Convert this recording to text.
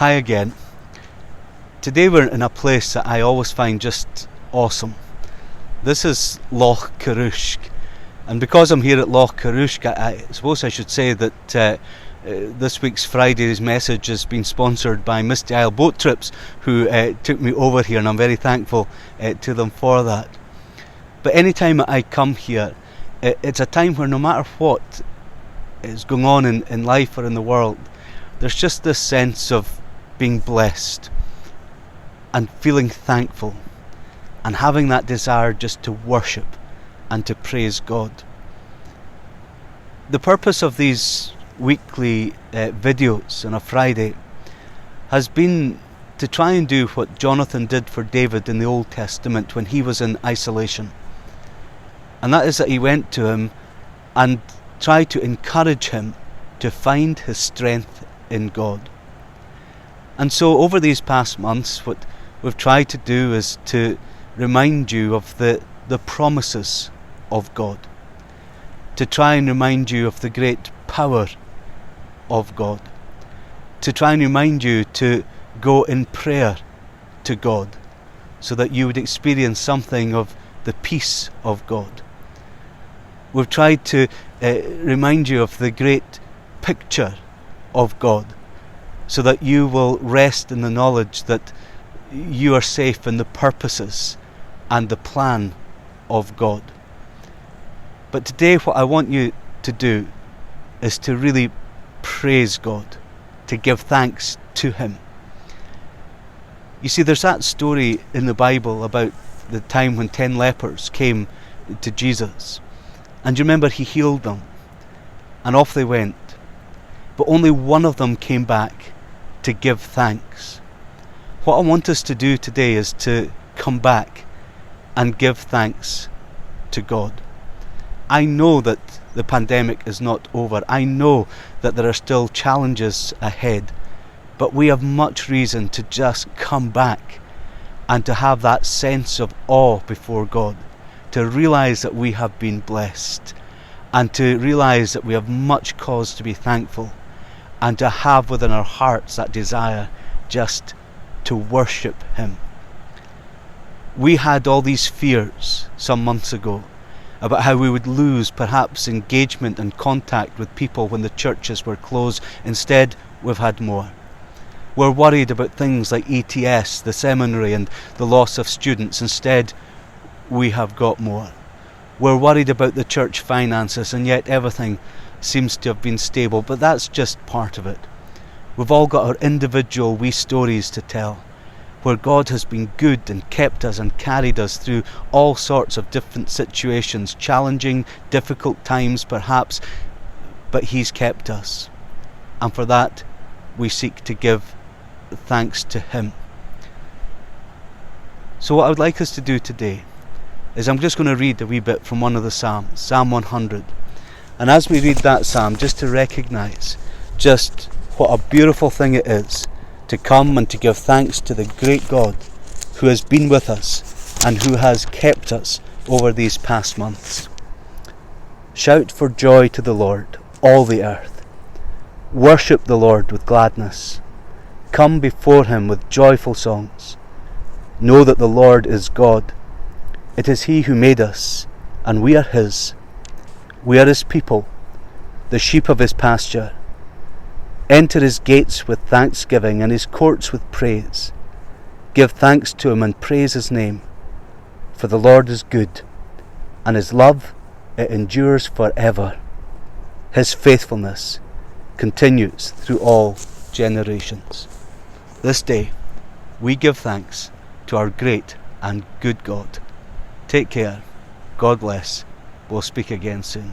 Hi again. Today we're in a place that I always find just awesome. This is Loch Carushk, and because I'm here at Loch Carushk, I suppose I should say that this week's Friday's message has been sponsored by Misty Isle Boat Trips, who took me over here, and I'm very thankful to them for that. But anytime I come here, it's a time where no matter what is going on in life or in the world, there's just this sense of being blessed and feeling thankful and having that desire just to worship and to praise God. The purpose of these weekly videos on a Friday has been to try and do what Jonathan did for David in the Old Testament when he was in isolation. And that is that he went to him and tried to encourage him to find his strength in God. And so over these past months, what we've tried to do is to remind you of the promises of God, to try and remind you of the great power of God, to try and remind you to go in prayer to God so that you would experience something of the peace of God. We've tried to remind you of the great picture of God, so that you will rest in the knowledge that you are safe in the purposes and the plan of God. But today what I want you to do is to really praise God, to give thanks to Him. You see, there's that story in the Bible about the time when 10 lepers came to Jesus, and you remember He healed them, and off they went. But only one of them came back to give thanks. What I want us to do today is to come back and give thanks to God. I know that the pandemic is not over. I know that there are still challenges ahead, but we have much reason to just come back and to have that sense of awe before God, to realize that we have been blessed, and to realize that we have much cause to be thankful, and to have within our hearts that desire just to worship Him. We had all these fears some months ago about how we would lose perhaps engagement and contact with people when the churches were closed. Instead, we've had more. We're worried about things like ETS, the seminary, and the loss of students. Instead, we have got more. We're worried about the church finances, and yet everything seems to have been stable, but that's just part of it. We've all got our individual wee stories to tell, where God has been good and kept us and carried us through all sorts of different situations, challenging, difficult times perhaps, but He's kept us. And for that, we seek to give thanks to Him. So what I would like us to do today is I'm just going to read a wee bit from one of the Psalms, Psalm 100. And as we read that psalm, just to recognise just what a beautiful thing it is to come and to give thanks to the great God who has been with us and who has kept us over these past months. Shout for joy to the Lord, all the earth. Worship the Lord with gladness. Come before Him with joyful songs. Know that the Lord is God. It is He who made us, and we are His. We are His people, the sheep of His pasture. Enter His gates with thanksgiving and His courts with praise. Give thanks to Him and praise His name. For the Lord is good, and His love, it endures forever. His faithfulness continues through all generations. This day, we give thanks to our great and good God. Take care. God bless. We'll speak again soon.